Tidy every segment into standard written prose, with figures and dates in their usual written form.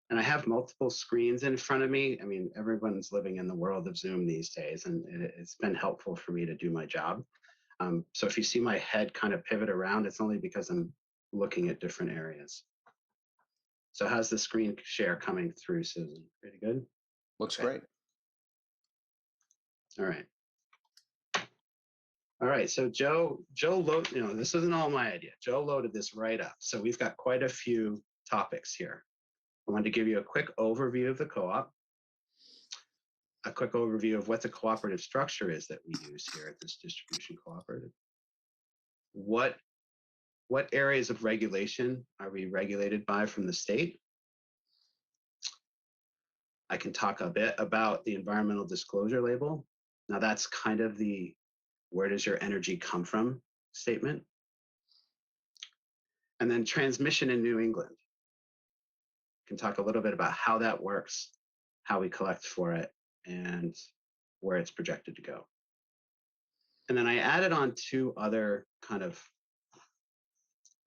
And I have multiple screens in front of me. I mean, everyone's living in the world of Zoom these days, and it's been helpful for me to do my job. So if you see my head kind of pivot around, it's only because I'm looking at different areas. So how's the screen share coming through, Susan? Pretty good? Looks great. All right. All right, so Joe loaded, this isn't all my idea. Joe loaded this right up. So we've got quite a few topics here. I wanted to give you a quick overview of the co-op, a quick overview of what the cooperative structure is that we use here at this distribution cooperative. What areas of regulation are we regulated by from the state? I can talk a bit about the environmental disclosure label. Now that's kind of the where does your energy come from statement. And then transmission in New England. Can talk a little bit about how that works, how we collect for it, and where it's projected to go. And then I added on 2 other kind of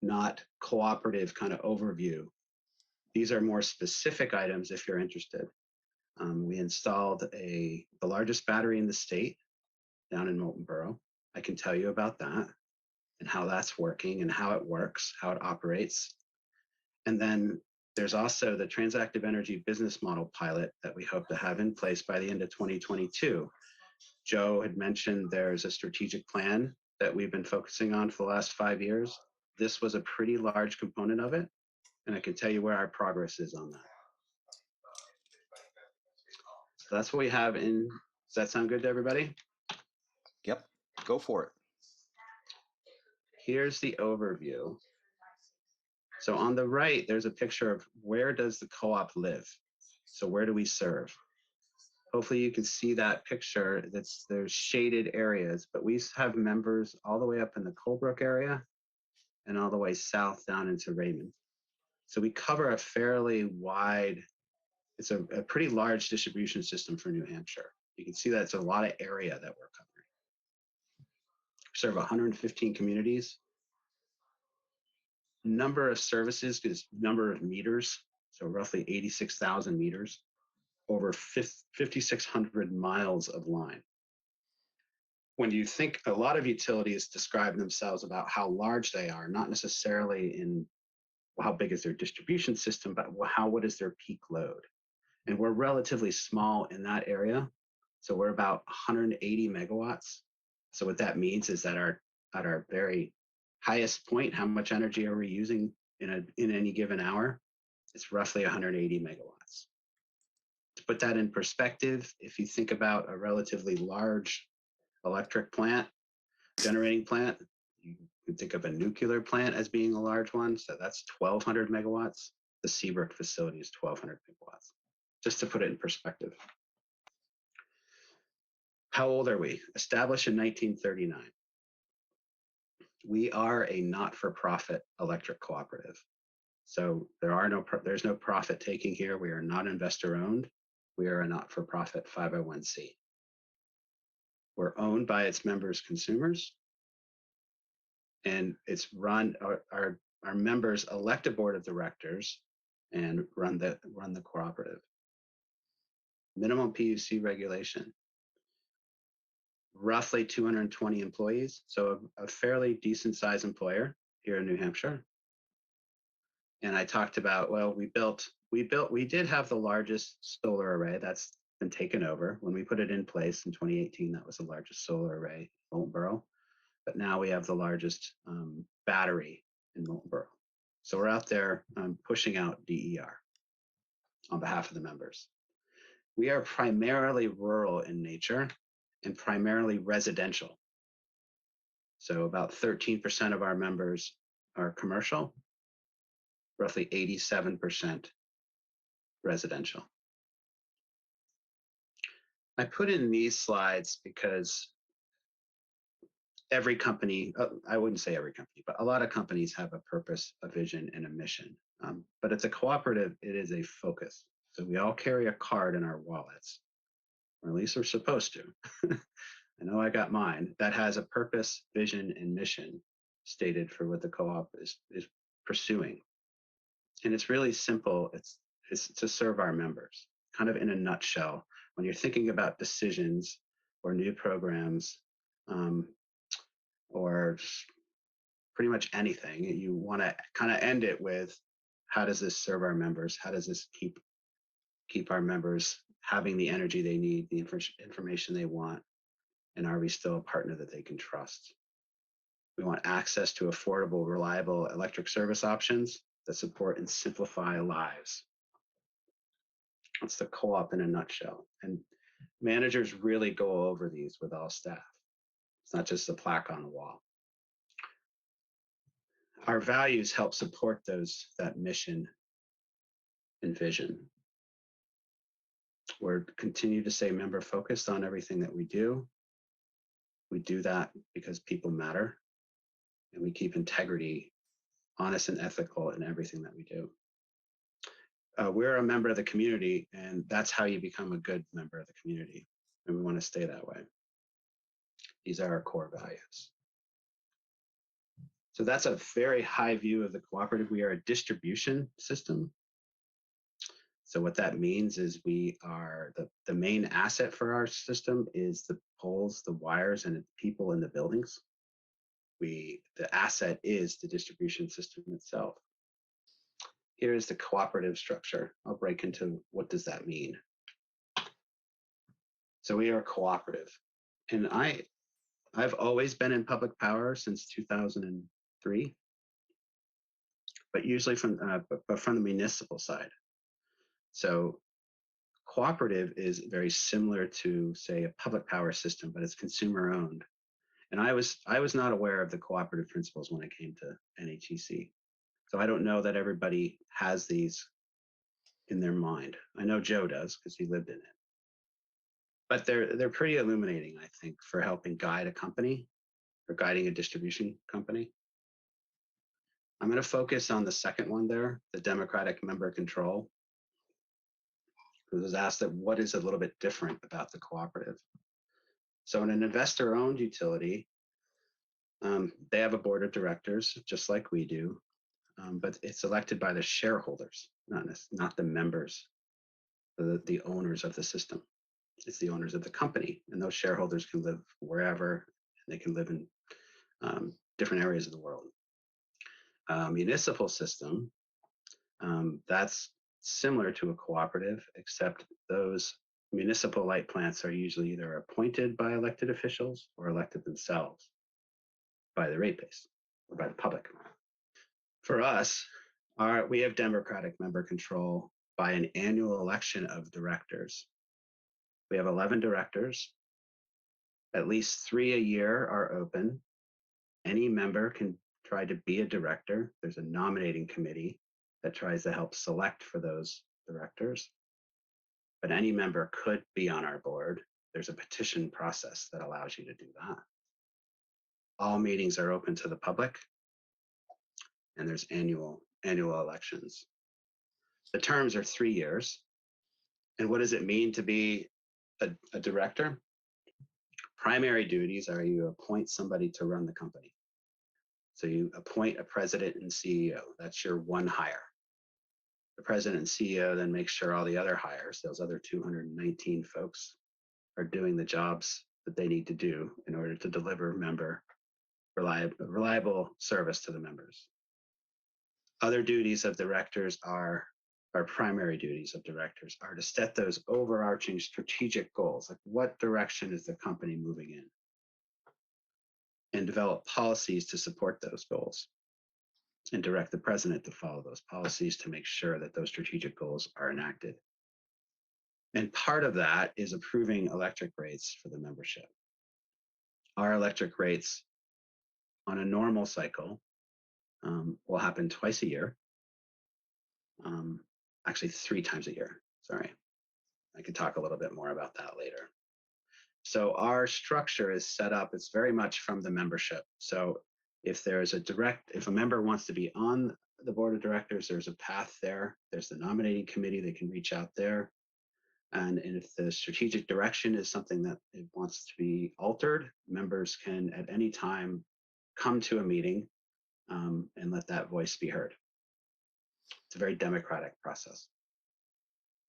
not cooperative kind of overview. These are more specific items if you're interested. We installed the largest battery in the state down in Molten Borough. I can tell you about that and how that's working and how it works, how it operates. And then there's also the Transactive Energy Business Model pilot that we hope to have in place by the end of 2022. Joe had mentioned there's a strategic plan that we've been focusing on for the last 5 years. This was a pretty large component of it, and I can tell you where our progress is on that. So that's what we have in. Does that sound good to everybody? Yep, go for it. Here's the overview. So on the right, there's a picture of where does the co-op live? So where do we serve? Hopefully you can see that picture. There's shaded areas, but we have members all the way up in the Colebrook area and all the way south down into Raymond. So we cover a fairly wide, it's a pretty large distribution system for New Hampshire. You can see that it's a lot of area that we're covering. We serve 115 communities. Number of services is number of meters, so roughly 86,000 meters, over 5,600 miles of line. When you think, a lot of utilities describe themselves about how large they are, not necessarily in how big is their distribution system, but what is their peak load? And we're relatively small in that area. So we're about 180 megawatts. So what that means is that at our very highest point, how much energy are we using in any given hour? It's roughly 180 megawatts. To put that in perspective, if you think about a relatively large electric plant, generating plant, you can think of a nuclear plant as being a large one. So that's 1,200 megawatts. The Seabrook facility is 1,200 megawatts, just to put it in perspective. How old are we? Established in 1939. We are a not-for-profit electric cooperative. So there's no profit taking here. We are not investor owned. We are a not-for-profit 501c. We're owned by its members' consumers, and it's run. Our members elect a board of directors and run the cooperative. Minimum PUC regulation. Roughly 220 employees, so a fairly decent sized employer here in New Hampshire. And I talked about, well, we did have the largest solar array that's been taken over. When we put it in place in 2018, that was the largest solar array in Molten Borough. But now we have the largest battery in Molten Borough. So we're out there pushing out DER on behalf of the members. We are primarily rural in nature and primarily residential. So about 13% of our members are commercial, roughly 87% residential. I put in these slides because every company, I wouldn't say every company, but a lot of companies have a purpose, a vision, and a mission. But it's a cooperative, it is a focus. So we all carry a card in our wallets, or at least we're supposed to. I know I got mine. That has a purpose, vision, and mission stated for what the co-op is pursuing. And it's really simple. is to serve our members, kind of in a nutshell. When you're thinking about decisions or new programs, or pretty much anything, you want to kind of end it with, how does this serve our members? How does this keep our members having the energy they need, the information they want, and are we still a partner that they can trust? We want access to affordable, reliable electric service options that support and simplify lives. That's the co-op in a nutshell. And managers really go over these with all staff. It's not just a plaque on the wall. Our values help support that mission and vision. We're continue to stay member focused on everything that we do. We do that because people matter, and we keep integrity honest and ethical in everything that we do. We're a member of the community, and that's how you become a good member of the community, and we want to stay that way. These are our core values. So that's a very high view of the cooperative. We are a distribution system. So what that means is we are the main asset for our system is the poles, the wires, and the people in the buildings. The asset is the distribution system itself. Here is the cooperative structure. I'll break into what does that mean. So we are cooperative, and I've always been in public power since 2003, but usually from the municipal side. So cooperative is very similar to, say, a public power system, but it's consumer owned. And I was not aware of the cooperative principles when I came to NHEC. So I don't know that everybody has these in their mind. I know Joe does because he lived in it. But they're pretty illuminating, I think, for helping guide a company or guiding a distribution company. I'm going to focus on the second one there, the democratic member control. It was asked that what is a little bit different about the cooperative. So in an investor-owned utility, they have a board of directors, just like we do, but it's elected by the shareholders, not the members, the owners of the system. It's the owners of the company, and those shareholders can live wherever, and they can live in different areas of the world. Municipal system, that's similar to a cooperative, except those municipal light plants are usually either appointed by elected officials or elected themselves by the rate base or by the public. For us, we have democratic member control by an annual election of directors. We have 11 directors. At least 3 a year are open. Any member can try to be a director. There's a nominating committee that tries to help select for those directors. But any member could be on our board. There's a petition process that allows you to do that. All meetings are open to the public, and there's annual elections. The terms are 3 years. And what does it mean to be a director? Primary duties are you appoint somebody to run the company. So you appoint a president and CEO. That's your one hire. The president and CEO then make sure all the other hires, those other 219 folks, are doing the jobs that they need to do in order to deliver reliable service to the members. Other duties of directors are, our primary duties of directors are to set those overarching strategic goals, like what direction is the company moving in, and develop policies to support those goals, and direct the president to follow those policies to make sure that those strategic goals are enacted. And part of that is approving electric rates for the membership. Our electric rates on a normal cycle will happen twice a year. Actually 3 times a year, sorry. I can talk a little bit more about that later. So our structure is set up, it's very much from the membership. So if a member wants to be on the board of directors, there's a path there. There's the nominating committee, they can reach out there. And if the strategic direction is something that it wants to be altered, members can at any time come to a meeting and let that voice be heard. It's a very democratic process.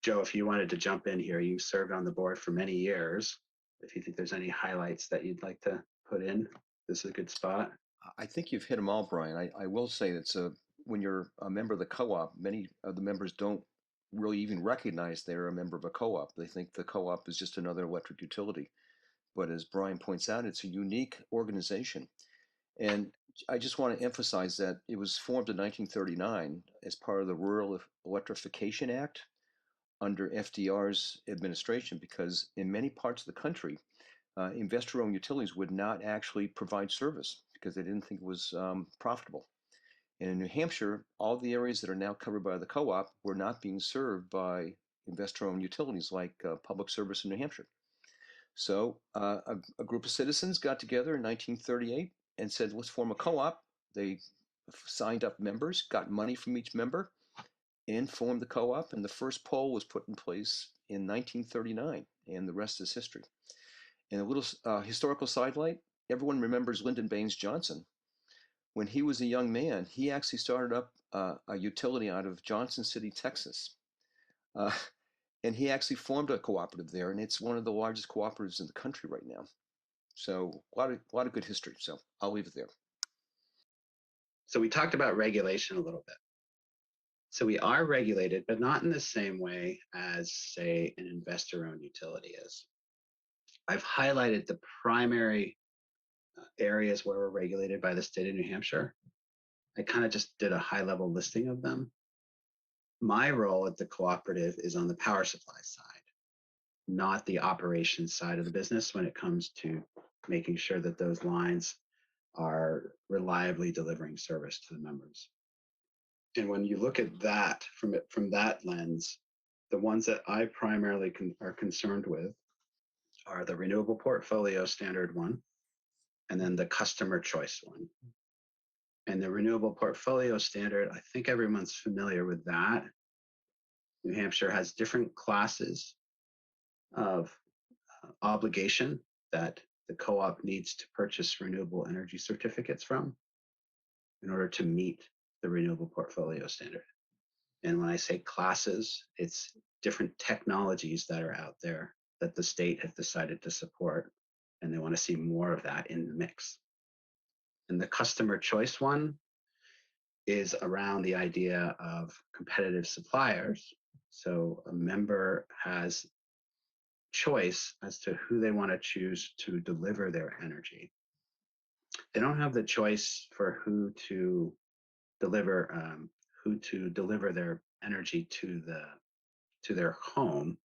Joe, if you wanted to jump in here, you served on the board for many years. If you think there's any highlights that you'd like to put in, this is a good spot. I think you've hit them all, Brian. I will say that when you're a member of the co-op, many of the members don't really even recognize they're a member of a co-op. They think the co-op is just another electric utility. But as Brian points out, it's a unique organization. And I just want to emphasize that it was formed in 1939 as part of the Rural Electrification Act under FDR's administration, because in many parts of the country, investor-owned utilities would not actually provide service because they didn't think it was profitable. And in New Hampshire, all the areas that are now covered by the co-op were not being served by investor-owned utilities like Public Service in New Hampshire. So a group of citizens got together in 1938 and said, let's form a co-op. They signed up members, got money from each member, and formed the co-op. And the first poll was put in place in 1939, and the rest is history. And a little historical sidelight, everyone remembers Lyndon Baines Johnson. When he was a young man, he actually started up a utility out of Johnson City, Texas. And he actually formed a cooperative there, and it's one of the largest cooperatives in the country right now. So a lot of good history. So I'll leave it there. So we talked about regulation a little bit. So we are regulated, but not in the same way as, say, an investor-owned utility is. I've highlighted the primary areas where we're regulated by the state of New Hampshire. I kind of just did a high-level listing of them. My role at the cooperative is on the power supply side, not the operations side of the business when it comes to making sure that those lines are reliably delivering service to the members. And when you look at that from that lens, the ones that I primarily are concerned with are the renewable portfolio standard one, and then the customer choice one. And the renewable portfolio standard, I think everyone's familiar with that. New Hampshire has different classes of obligation that the co-op needs to purchase renewable energy certificates from in order to meet the renewable portfolio standard. And when I say classes, it's different technologies that are out there that the state has decided to support, and they want to see more of that in the mix. And the customer choice one is around the idea of competitive suppliers. So a member has choice as to who they want to choose to deliver their energy. They don't have the choice for who to deliver their energy to their home.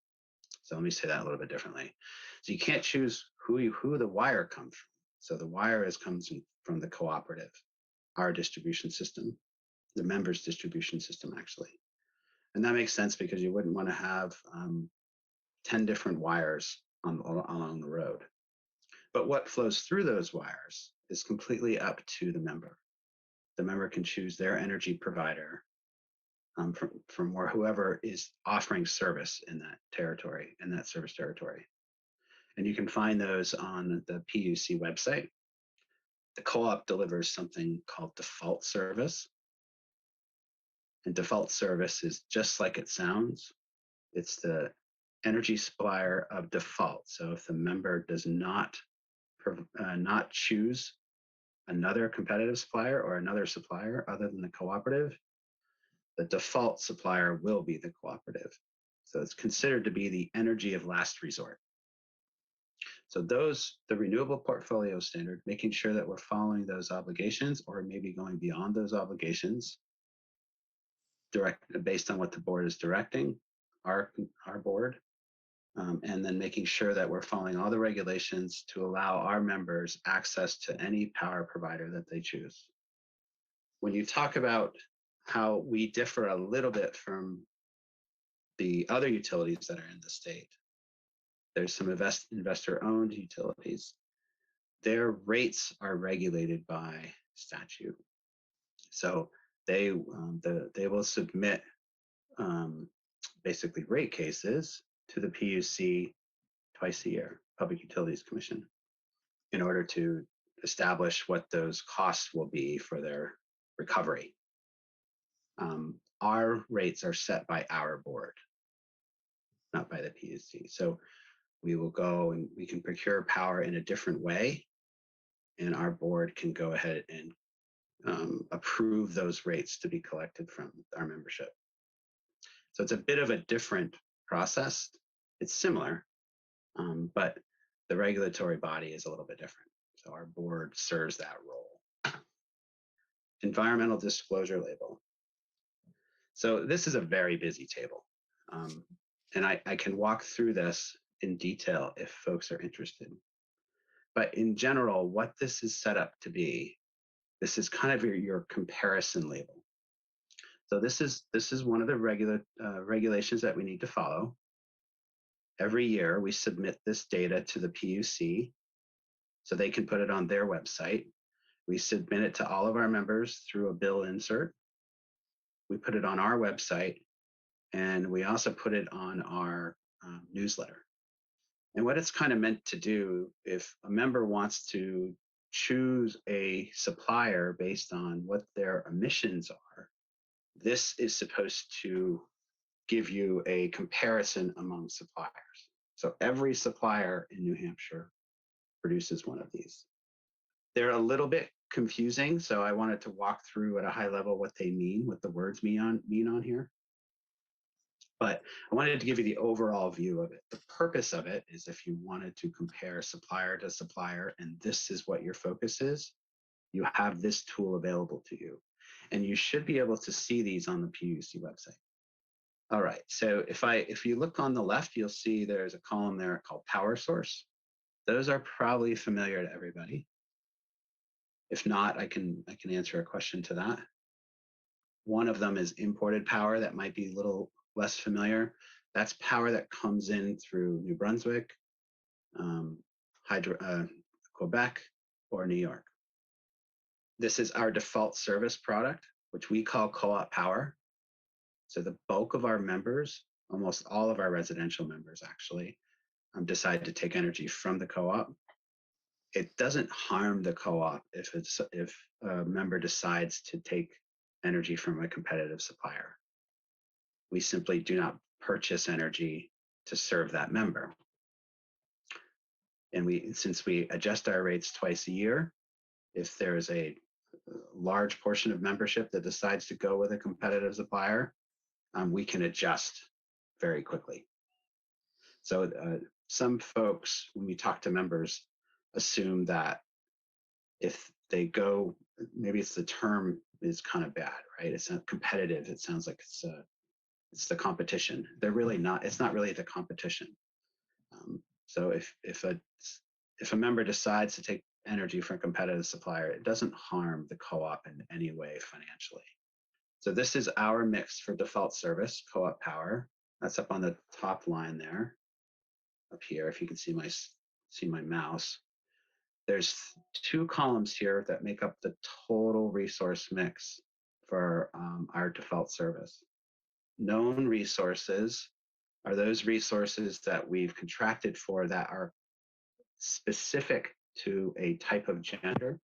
So let me say that a little bit differently. So you can't choose who the wire comes from. So the wire comes from the cooperative, our distribution system, the members' distribution system, actually. And that makes sense because you wouldn't want to have 10 different wires along the road. But what flows through those wires is completely up to the member. The member can choose their energy provider from whoever is offering service in that territory, in that service territory. And you can find those on the PUC website. The co-op delivers something called default service. And default service is just like it sounds. It's the energy supplier of default. So if the member does not choose another competitive supplier or another supplier other than the cooperative, the default supplier will be the cooperative. So it's considered to be the energy of last resort. So the renewable portfolio standard, making sure that we're following those obligations or maybe going beyond those obligations based on what the board is directing, our board, and then making sure that we're following all the regulations to allow our members access to any power provider that they choose. When you talk about how we differ a little bit from the other utilities that are in the state, there's some investor-owned utilities. Their rates are regulated by statute. So they will submit basically rate cases to the PUC twice a year, Public Utilities Commission, in order to establish what those costs will be for their recovery. Our rates are set by our board. not by the PUC. So we will go and we can procure power in a different way, and our board can go ahead and approve those rates to be collected from our membership. So it's a bit of a different process. It's similar, but the regulatory body is a little bit different. So our board serves that role. Environmental disclosure label. So this is a very busy table. And I can walk through this in detail if folks are interested. But in general, what this is set up to be, this is kind of your comparison label. So this is one of the regulations that we need to follow. Every year we submit this data to the PUC so they can put it on their website. We submit it to all of our members through a bill insert. We put it on our website, and we also put it on our newsletter. And what it's kind of meant to do, if a member wants to choose a supplier based on what their emissions are, this is supposed to give you a comparison among suppliers. So every supplier in New Hampshire produces one of these. They're a little bit confusing, so I wanted to walk through at a high level what they mean, what the words mean on here. But I wanted to give you the overall view of it. The purpose of it is if you wanted to compare supplier to supplier, and this is what your focus is, you have this tool available to you. And you should be able to see these on the PUC website. All right, so if you look on the left, you'll see there's a column there called power source. Those are probably familiar to everybody. If not, I can answer a question to that. One of them is imported power that might be a little less familiar. That's power that comes in through New Brunswick, Quebec, or New York. This is our default service product, which we call co-op power. So the bulk of our members, almost all of our residential members actually, decide to take energy from the co-op. It doesn't harm the co-op if a member decides to take energy from a competitive supplier. We simply do not purchase energy to serve that member. And since we adjust our rates twice a year, if there is a large portion of membership that decides to go with a competitive supplier, we can adjust very quickly. So some folks, when we talk to members, assume that if they go, maybe it's the term is kind of bad, right? It's not competitive. It sounds like it's the competition. They're really not. It's not really the competition. So if a member decides to take energy from a competitive supplier, it doesn't harm the co-op in any way financially. So this is our mix for default service, co-op power. That's up on the top line there, up here. If you can see my mouse. There's two columns here that make up the total resource mix for our default service. Known resources are those resources that we've contracted for that are specific to a type of gender,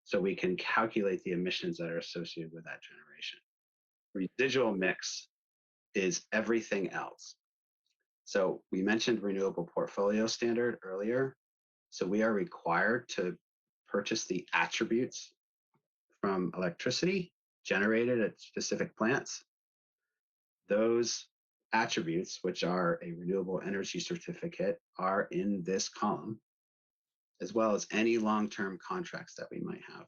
so we can calculate the emissions that are associated with that generation. Residual mix is everything else. So we mentioned renewable portfolio standard earlier. So we are required to purchase the attributes from electricity generated at specific plants. Those attributes, which are a renewable energy certificate, are in this column, as well as any long-term contracts that we might have.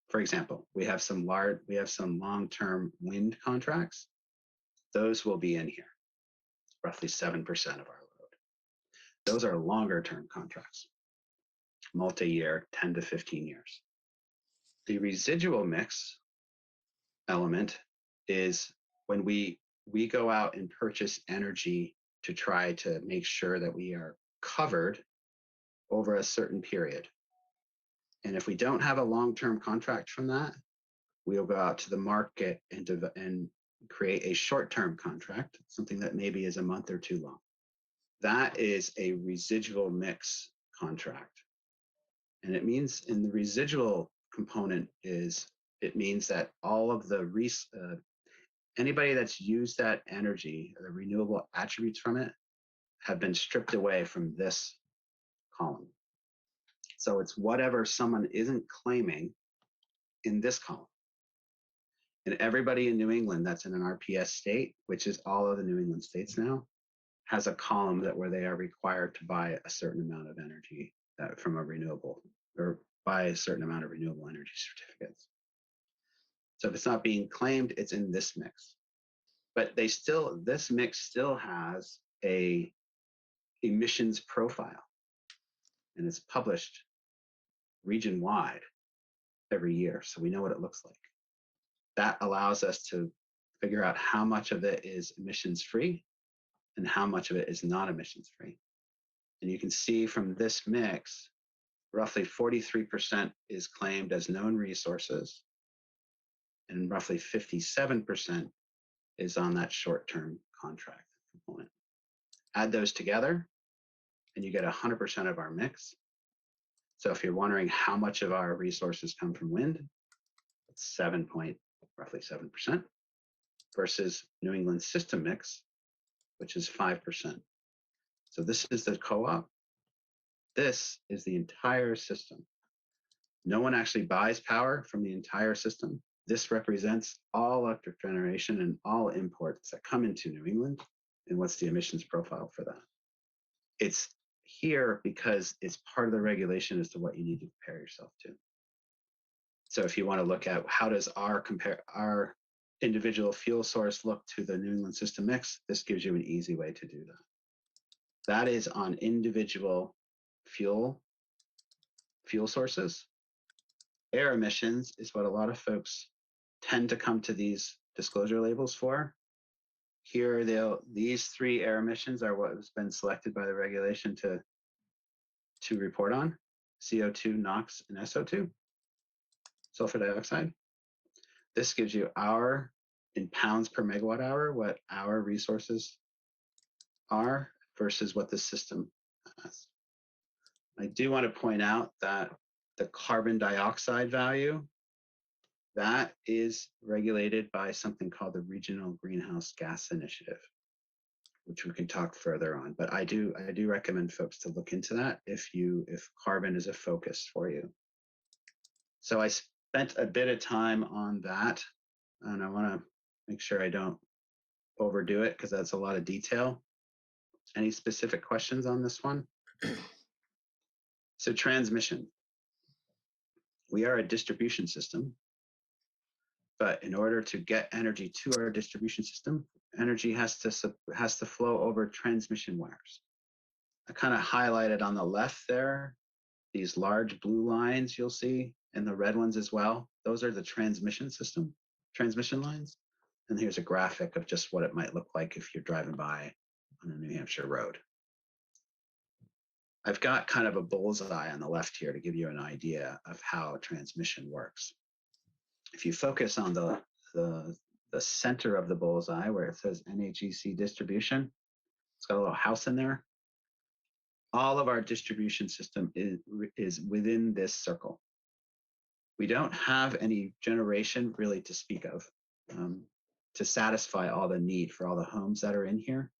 For example, we have some long-term wind contracts. Those will be in here, roughly 7% of our load. Those are longer-term contracts, multi-year, 10 to 15 years. The residual mix element is when we go out and purchase energy to try to make sure that we are covered over a certain period. And if we don't have a long-term contract from that, we'll go out to the market and create a short-term contract, something that maybe is a month or two long. That is a residual mix contract. And it means in the residual component it means that all of the anybody that's used that energy, the renewable attributes from it, have been stripped away from this column. So it's whatever someone isn't claiming in this column. And everybody in New England that's in an RPS state, which is all of the New England states now, has a column that where they are required to buy a certain amount of energy from a renewable, or buy a certain amount of renewable energy certificates. So if it's not being claimed, it's in this mix. But this mix still has a emissions profile, and it's published region-wide every year, so we know what it looks like. That allows us to figure out how much of it is emissions-free and how much of it is not emissions-free. And you can see from this mix, roughly 43% is claimed as known resources, and roughly 57% is on that short-term contract component. Add those together, and you get 100% of our mix. So if you're wondering how much of our resources come from wind, it's roughly 7%, versus New England system mix, which is 5%. So this is the co-op. This is the entire system. No one actually buys power from the entire system. This represents all electric generation and all imports that come into New England, and what's the emissions profile for that. It's here because it's part of the regulation as to what you need to compare yourself to. So if you want to look at how does our individual fuel source look to the New England system mix, this gives you an easy way to do that. That is on individual fuel sources. Air emissions is what a lot of folks tend to come to these disclosure labels for. Here, these 3 air emissions are what has been selected by the regulation to report on: CO2, NOx, and SO2, sulfur dioxide. This gives you in pounds per megawatt hour, what our resources are versus what the system has. I do want to point out that the carbon dioxide value, that is regulated by something called the Regional Greenhouse Gas Initiative, which we can talk further on. But I do recommend folks to look into that if carbon is a focus for you. So I spent a bit of time on that, and I want to make sure I don't overdo it because that's a lot of detail. Any specific questions on this one? So transmission. We are a distribution system, but in order to get energy to our distribution system, energy has to flow over transmission wires. I kind of highlighted on the left there, these large blue lines you'll see, and the red ones as well. Those are the transmission lines. And here's a graphic of just what it might look like if you're driving by on a New Hampshire road. I've got kind of a bullseye on the left here to give you an idea of how transmission works. If you focus on the center of the bullseye where it says NHEC distribution, it's got a little house in there. All of our distribution system is within this circle. We don't have any generation really to speak of to satisfy all the need for all the homes that are in here.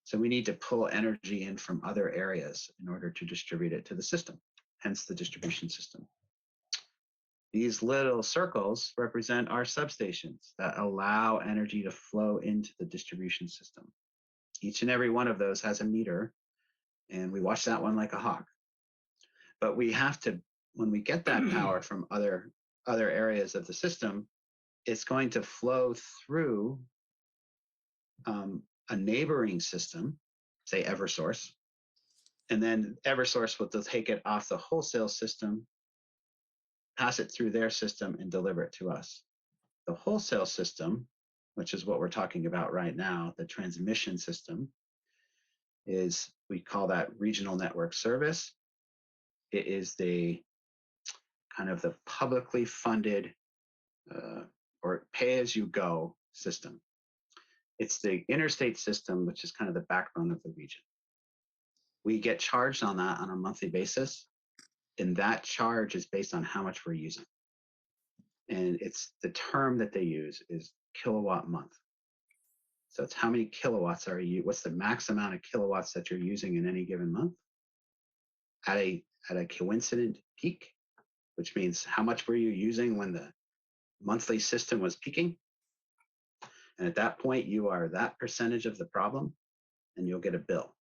So we need to pull energy in from other areas in order to distribute it to the system, hence the distribution system. These little circles represent our substations that allow energy to flow into the distribution system. Each and every one of those has a meter, and we watch that one like a hawk. But we have to, when we get that power from other areas of the system, it's going to flow through a neighboring system, say Eversource, and then Eversource will take it off the wholesale system, pass it through their system, and deliver it to us. The wholesale system, which is what we're talking about right now, the transmission system, we call that regional network service. It is the kind of the publicly funded or pay-as-you-go system. It's the interstate system, which is kind of the backbone of the region. We get charged on that on a monthly basis, and that charge is based on how much we're using. And it's the term that they use is kilowatt month. So it's how many kilowatts are you, what's the max amount of kilowatts that you're using in any given month at a coincident peak, which means how much were you using when the monthly system was peaking. And at that point, you are that percentage of the problem and you'll get a bill.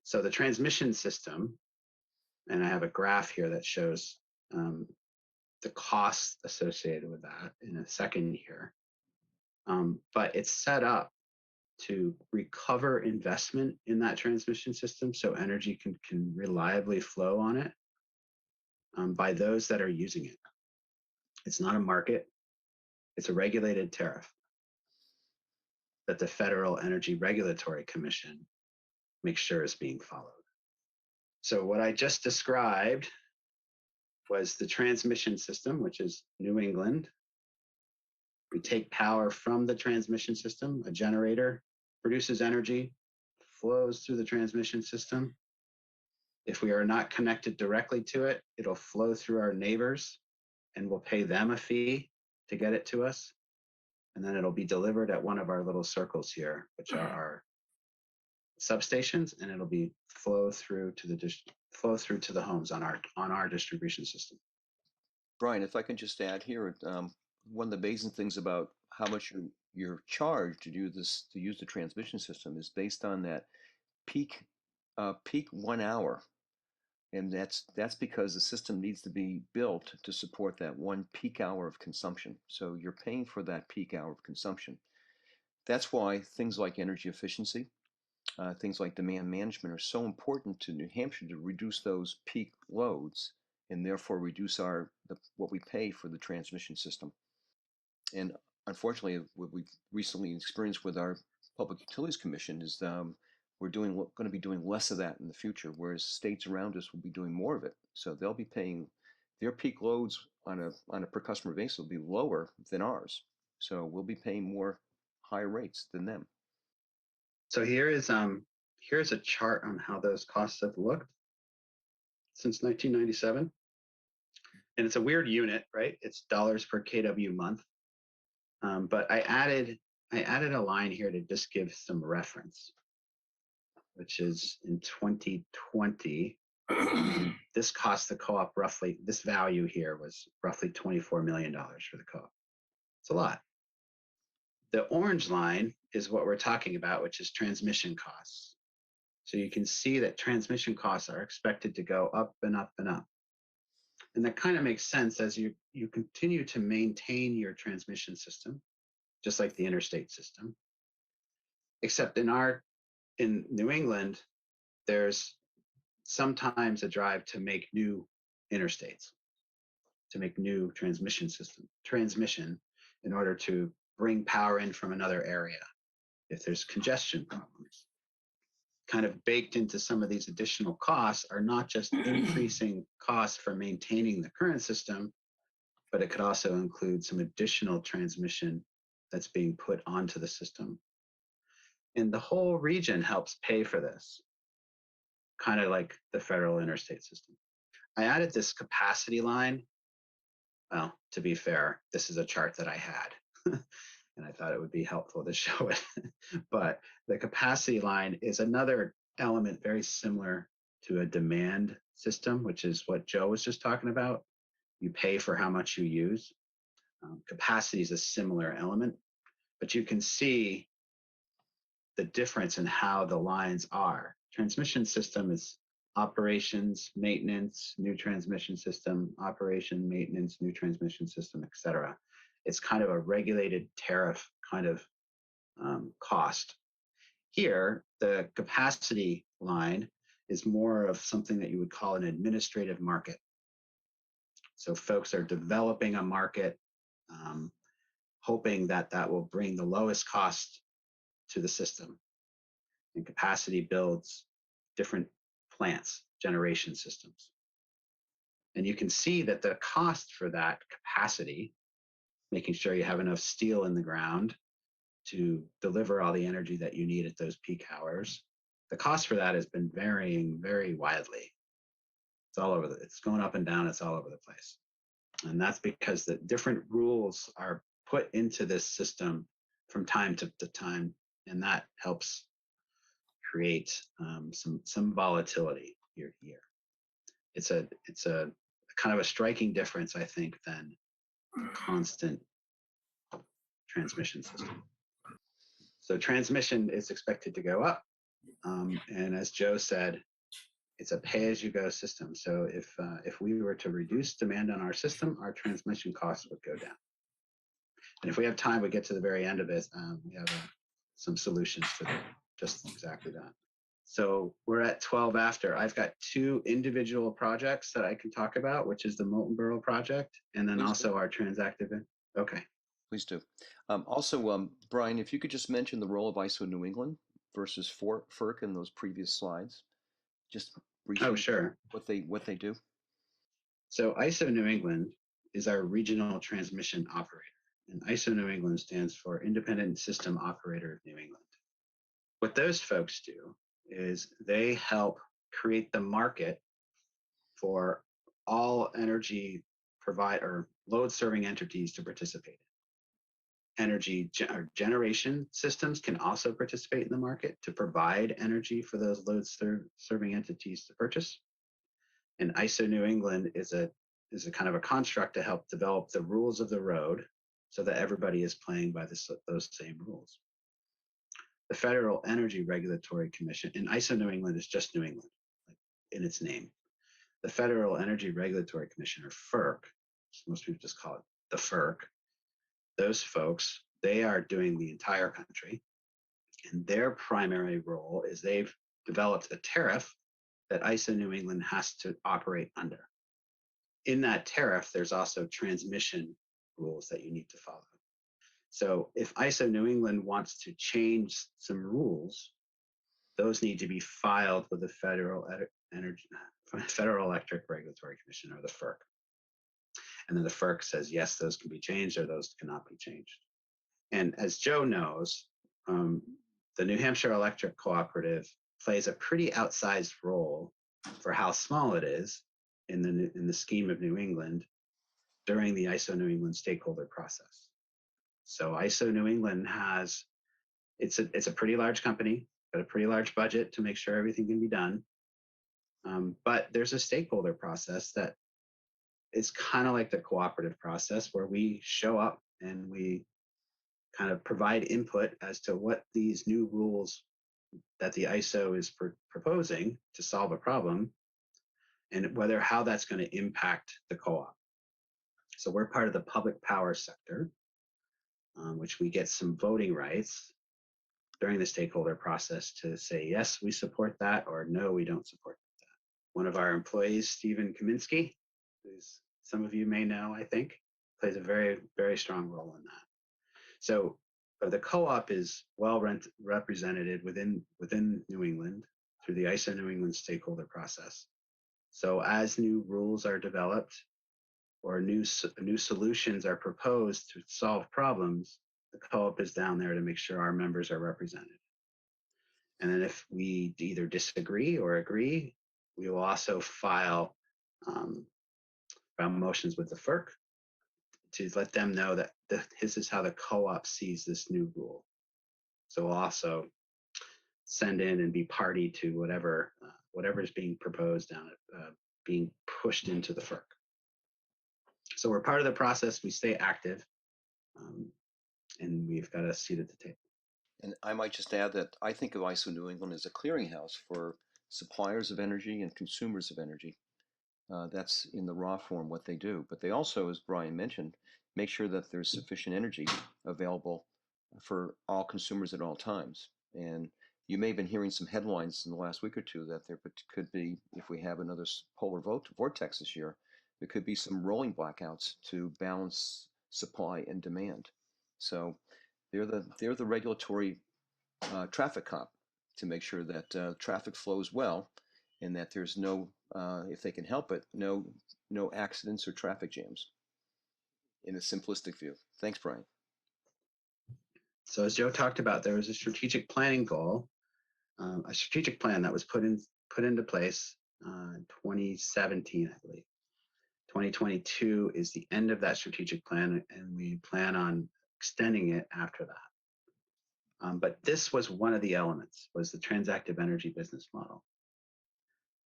So the transmission system, and I have a graph here that shows the costs associated with that in a second here. But it's set up to recover investment in that transmission system so energy can reliably flow on it by those that are using it. It's not a market, it's a regulated tariff that the Federal Energy Regulatory Commission makes sure is being followed. So what I just described was the transmission system, which is New England. We take power from the transmission system. A generator produces energy, flows through the transmission system. If we are not connected directly to it, it'll flow through our neighbors and we'll pay them a fee to get it to us. And then it'll be delivered at one of our little circles here, which are our substations, and it'll be flow through to the homes on our distribution system. Brian, if I can just add here, one of the amazing things about how much you're charged to do this, to use the transmission system, is based on that peak 1 hour, and that's because the system needs to be built to support that 1 peak hour of consumption. So you're paying for that peak hour of consumption. That's why things like energy efficiency, things like demand management are so important to New Hampshire to reduce those peak loads and therefore reduce what we pay for the transmission system. And unfortunately, what we've recently experienced with our Public Utilities Commission is we're going to be doing less of that in the future, whereas states around us will be doing more of it. So they'll be paying their peak loads on a per customer basis will be lower than ours. So we'll be paying higher rates than them. So here's a chart on how those costs have looked since 1997. And it's a weird unit, right? It's dollars per kW month. But I added a line here to just give some reference, which is in 2020, this cost the co-op roughly, this value here was roughly $24 million for the co-op. It's a lot. The orange line is what we're talking about, which is transmission costs. So you can see that transmission costs are expected to go up and up and up. And that kind of makes sense as you continue to maintain your transmission system, just like the interstate system. Except in New England, there's sometimes a drive to make new interstates, to make new transmission in order to bring power in from another area if there's congestion problems. Kind of baked into some of these additional costs are not just increasing costs for maintaining the current system, but it could also include some additional transmission that's being put onto the system. And the whole region helps pay for this, kind of like the federal interstate system. I added this capacity line. Well, to be fair, this is a chart that I had, and I thought it would be helpful to show it. But the capacity line is another element very similar to a demand system, which is what Joe was just talking about. You pay for how much you use. Capacity is a similar element, but you can see the difference in how the lines are. Transmission system is operations, maintenance, new transmission system, operation, maintenance, new transmission system, etc. It's kind of a regulated tariff kind of cost. Here, the capacity line is more of something that you would call an administrative market. So folks are developing a market, hoping that that will bring the lowest cost to the system. And capacity builds different plants, generation systems. And you can see that the cost for that capacity, making sure you have enough steel in the ground to deliver all the energy that you need at those peak hours, the cost for that has been varying very widely. It's all over, it's going up and down, it's all over the place. And that's because the different rules are put into this system from time to time, and that helps create some volatility year to year. It's a kind of a striking difference, I think, than constant transmission system. So transmission is expected to go up, and as Joe said, it's a pay-as-you-go system. So if we were to reduce demand on our system, our transmission costs would go down. And if we have time, we get to the very end of it. We have some solutions to just exactly that. So we're at 12 after. I've got two individual projects that I can talk about, which is the Molten Borough project, and then also our Transactive. Okay. Please do. Also, Brian, if you could just mention the role of ISO New England versus FERC in those previous slides, just briefly. Oh, sure. What they do. So ISO New England is our regional transmission operator, and ISO New England stands for Independent System Operator of New England. What those folks do is they help create the market for all energy provider load serving entities to participate in. Energy generation systems can also participate in the market to provide energy for those load serving entities to purchase. And ISO New England is a kind of a construct to help develop the rules of the road so that everybody is playing by those same rules. The Federal Energy Regulatory Commission, and ISO New England is just New England, like in its name. The Federal Energy Regulatory Commission, or FERC, most people just call it the FERC, those folks, they are doing the entire country. And their primary role is they've developed a tariff that ISO New England has to operate under. In that tariff, there's also transmission rules that you need to follow. So if ISO New England wants to change some rules, those need to be filed with the Federal Electric Regulatory Commission, or the FERC. And then the FERC says, yes, those can be changed or those cannot be changed. And as Joe knows, the New Hampshire Electric Cooperative plays a pretty outsized role for how small it is in the scheme of New England during the ISO New England stakeholder process. So ISO New England it's a pretty large company, got a pretty large budget to make sure everything can be done. But there's a stakeholder process that is kind of like the cooperative process, where we show up and we kind of provide input as to what these new rules that the ISO is proposing to solve a problem, and how that's going to impact the co-op. So we're part of the public power sector, which we get some voting rights during the stakeholder process to say, yes, we support that, or no, we don't support that. One of our employees, Stephen Kaminsky, who some of you may know, I think, plays a very, very strong role in that. So the co-op is well represented within New England through the ISO New England stakeholder process. So as new rules are developed or new solutions are proposed to solve problems, the co-op is down there to make sure our members are represented. And then if we either disagree or agree, we will also file motions with the FERC to let them know that this is how the co-op sees this new rule. So we'll also send in and be party to whatever is being proposed down being pushed into the FERC. So we're part of the process. We stay active, and we've got a seat at the table. And I might just add that I think of ISO New England as a clearinghouse for suppliers of energy and consumers of energy. That's in the raw form what they do. But they also, as Brian mentioned, make sure that there's sufficient energy available for all consumers at all times. And you may have been hearing some headlines in the last week or two that there could be, if we have another polar vortex this year, there could be some rolling blackouts to balance supply and demand. So they're the regulatory traffic cop to make sure that traffic flows well, and that there's no, if they can help it, no accidents or traffic jams, in a simplistic view. Thanks, Brian. So as Joe talked about, there was a strategic planning goal, a strategic plan that was put into place in 2017, I believe. 2022 is the end of that strategic plan, and we plan on extending it after that. But this was one of the elements, was the transactive energy business model.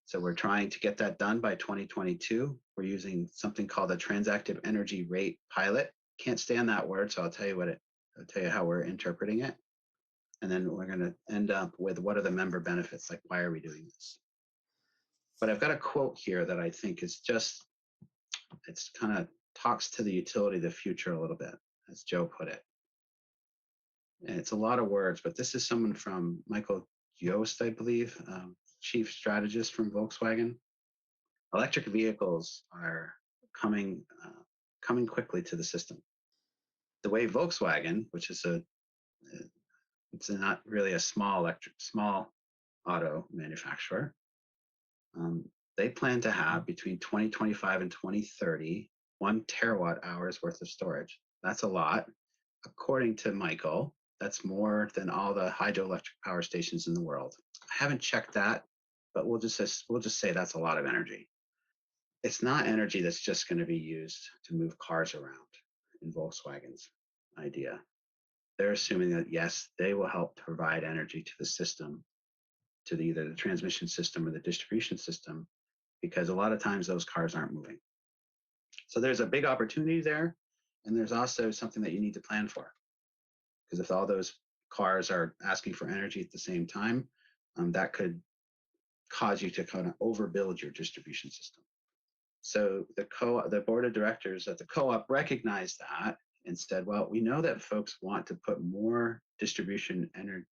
So we're trying to get that done by 2022. We're using something called a transactive energy rate pilot. Can't stand that word, so I'll tell you how we're interpreting it. And then we're going to end up with what are the member benefits, like why are we doing this? But I've got a quote here that I think is just, it's kind of talks to the utility of the future a little bit, as Joe put it. And it's a lot of words, but this is someone from Michael Yost, I believe, chief strategist from Volkswagen. Electric vehicles are coming quickly to the system. The way Volkswagen, which is it's not really a small auto manufacturer, they plan to have between 2025 and 2030, 1 terawatt hours worth of storage. That's a lot. According to Michael, that's more than all the hydroelectric power stations in the world. I haven't checked that, but we'll just say that's a lot of energy. It's not energy that's just going to be used to move cars around in Volkswagen's idea. They're assuming that, yes, they will help provide energy to the system, to either the transmission system or the distribution system, because a lot of times those cars aren't moving. So there's a big opportunity there, and there's also something that you need to plan for. Because if all those cars are asking for energy at the same time, that could cause you to kind of overbuild your distribution system. So the board of directors at the co-op recognized that and said, well, we know that folks want to put more distribution energy,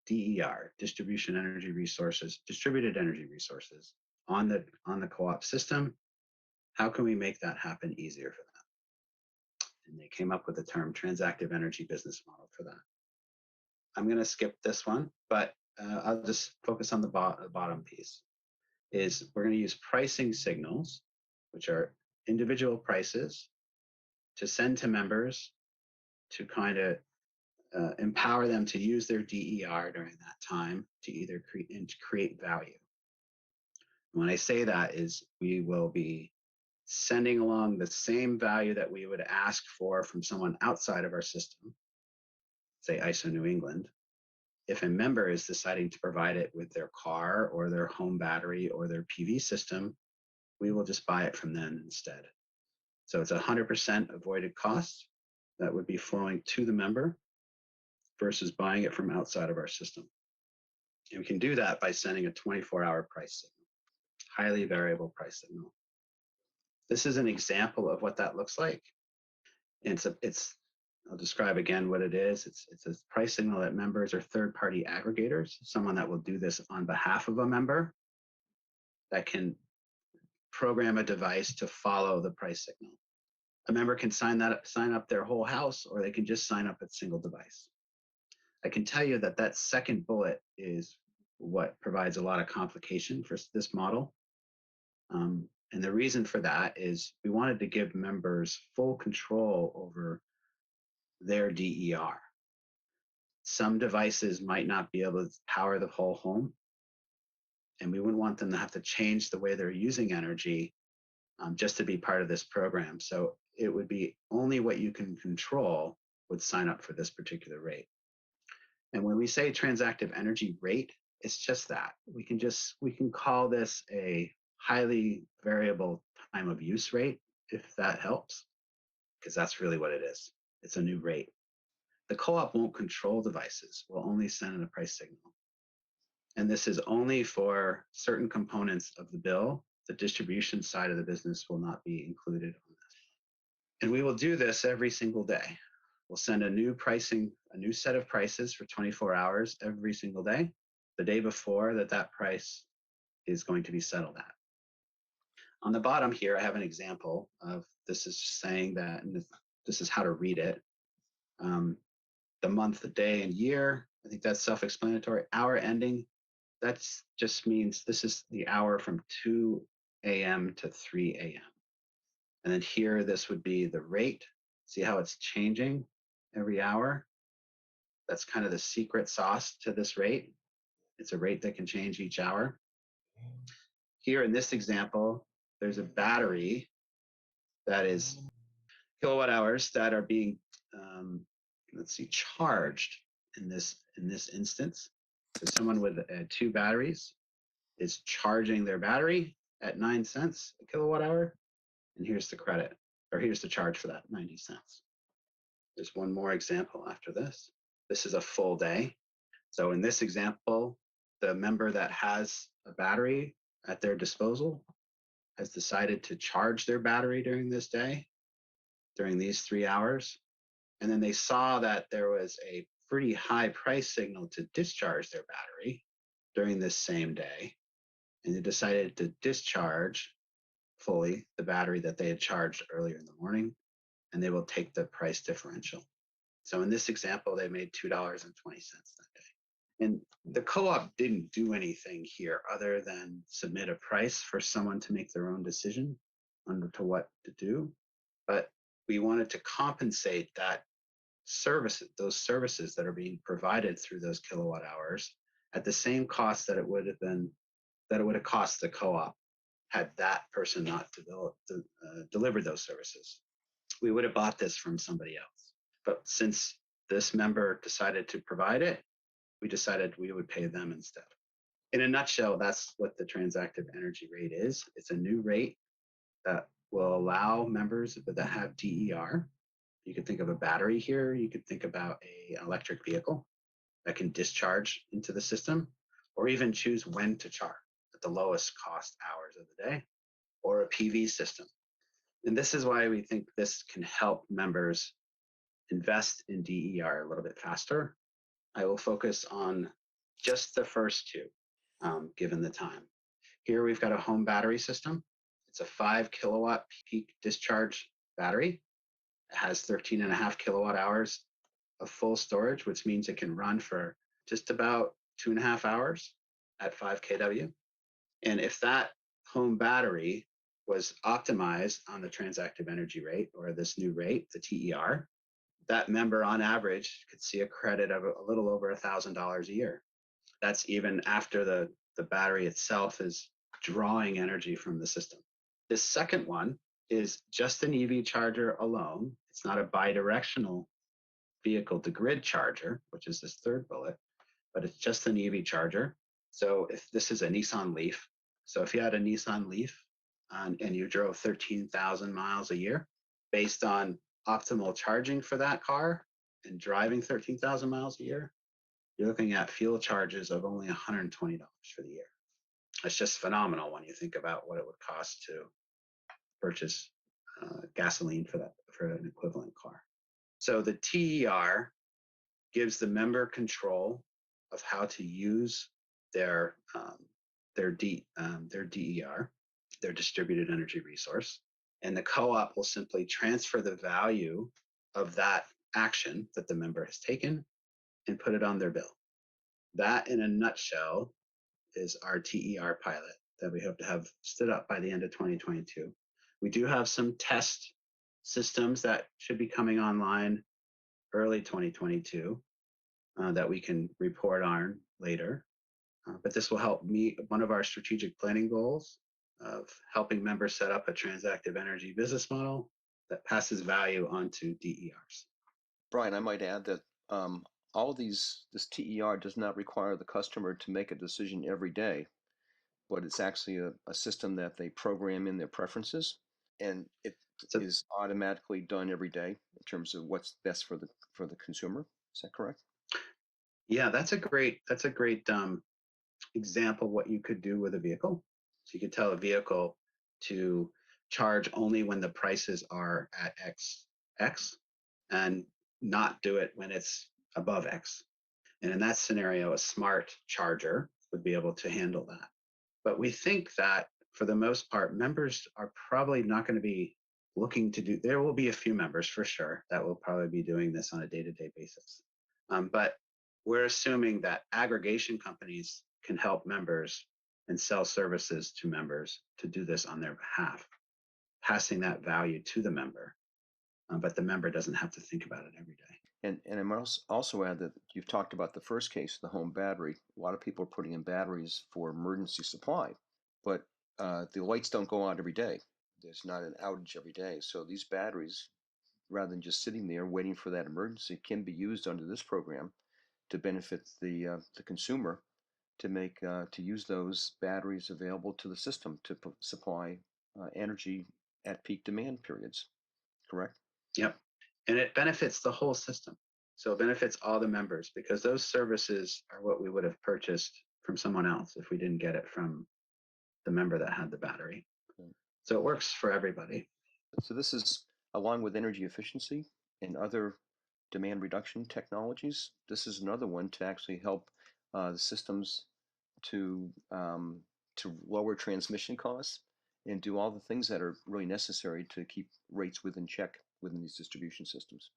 DER, distribution energy resources, distributed energy resources on the co-op system. How can we make that happen easier for them? And they came up with the term transactive energy business model for that. I'm going to skip this one, but I'll just focus on the bottom piece. Is we're going to use pricing signals, which are individual prices, to send to members to kind of empower them to use their DER during that time to either create value. When I say that is we will be sending along the same value that we would ask for from someone outside of our system, say ISO New England. If a member is deciding to provide it with their car or their home battery or their PV system, we will just buy it from them instead. So it's 100% avoided cost that would be flowing to the member versus buying it from outside of our system. And we can do that by sending a 24-hour price signal, highly variable price signal. This is an example of what that looks like. And I'll describe again what it is. It's a price signal that members are third-party aggregators, someone that will do this on behalf of a member that can program a device to follow the price signal. A member can sign up their whole house, or they can just sign up a single device. I can tell you that second bullet is what provides a lot of complication for this model. And the reason for that is we wanted to give members full control over their DER. Some devices might not be able to power the whole home, and we wouldn't want them to have to change the way they're using energy just to be part of this program. So it would be only what you can control would sign up for this particular rate. And when we say transactive energy rate, it's just that. We can call this a highly variable time of use rate, if that helps, because that's really what it is. It's a new rate. The co-op won't control devices. We'll only send in a price signal. And this is only for certain components of the bill. The distribution side of the business will not be included on this. And we will do this every single day. We'll send a new set of prices for 24 hours every single day, the day before that price is going to be settled at. On the bottom here, I have an example of this is saying that, and this is how to read it. The month, the day, and year, I think that's self-explanatory. Hour ending, that just means this is the hour from 2 a.m. to 3 a.m. And then here, this would be the rate. See how it's changing every hour? That's kind of the secret sauce to this rate. It's a rate that can change each hour. Here in this example, there's a battery that is kilowatt hours that are being let's see, charged in this instance. So someone with 2 batteries is charging their battery at 9 cents a kilowatt hour, and here's the credit, or here's the charge for that, 90 cents. There's one more example after this. This is a full day. So in this example, the member that has a battery at their disposal has decided to charge their battery during this day, during these 3 hours. And then they saw that there was a pretty high price signal to discharge their battery during this same day. And they decided to discharge fully the battery that they had charged earlier in the morning, and they will take the price differential. So in this example, they made $2.20 that day. And the co-op didn't do anything here other than submit a price for someone to make their own decision on to what to do. But we wanted to compensate that those services that are being provided through those kilowatt hours at the same cost that it would have cost the co-op had that person not delivered those services. We would have bought this from somebody else. But since this member decided to provide it, we decided we would pay them instead. In a nutshell, that's what the transactive energy rate is. It's a new rate that will allow members that have DER. You could think of a battery here. You could think about an electric vehicle that can discharge into the system, or even choose when to charge at the lowest cost hours of the day, or a PV system. And this is why we think this can help members invest in DER a little bit faster. I will focus on just the first two, given the time. Here we've got a home battery system. It's a 5 kilowatt peak discharge battery. It has 13.5 kilowatt hours of full storage, which means it can run for just about 2.5 hours at 5 kW. And if that home battery was optimized on the transactive energy rate, or this new rate, the TER, that member on average could see a credit of a little over $1,000 a year. That's even after the battery itself is drawing energy from the system. This second one is just an EV charger alone. It's not a bidirectional vehicle to grid charger, which is this third bullet, but it's just an EV charger. So if this is a Nissan Leaf, so if you had a Nissan Leaf and you drove 13,000 miles a year, based on optimal charging for that car and driving 13,000 miles a year, you're looking at fuel charges of only $120 for the year. It's just phenomenal when you think about what it would cost to purchase gasoline for an equivalent car. So the TER gives the member control of how to use their DER, their distributed energy resource, and the co-op will simply transfer the value of that action that the member has taken and put it on their bill. That, in a nutshell, is our TER pilot that we hope to have stood up by the end of 2022. We do have some test systems that should be coming online early 2022 that we can report on later. But this will help meet one of our strategic planning goals of helping members set up a transactive energy business model that passes value onto DERs. Brian, I might add that this TER does not require the customer to make a decision every day, but it's actually a system that they program in their preferences, and it is automatically done every day in terms of what's best for the consumer. Is that correct? Yeah, that's a great example of what you could do with a vehicle. So you could tell a vehicle to charge only when the prices are at X and not do it when it's above X. And in that scenario, a smart charger would be able to handle that. But we think that for the most part, members are probably not going to be looking to do, there will be a few members for sure that will probably be doing this on a day-to-day basis. But we're assuming that aggregation companies can help members and sell services to members to do this on their behalf, passing that value to the member. But the member doesn't have to think about it every day. And I must also add that you've talked about the first case, the home battery. A lot of people are putting in batteries for emergency supply, but the lights don't go on every day. There's not an outage every day. So these batteries rather than just sitting there waiting for that emergency, can be used under this program to benefit the consumer to make to use those batteries available to the system to supply energy at peak demand periods. Correct? Yep. And it benefits the whole system. So it benefits all the members because those services are what we would have purchased from someone else if we didn't get it from the member that had the battery. Okay. So it works for everybody. So this is along with energy efficiency and other demand reduction technologies. This is another one to actually help the systems to lower transmission costs and do all the things that are really necessary to keep rates within check within these distribution systems.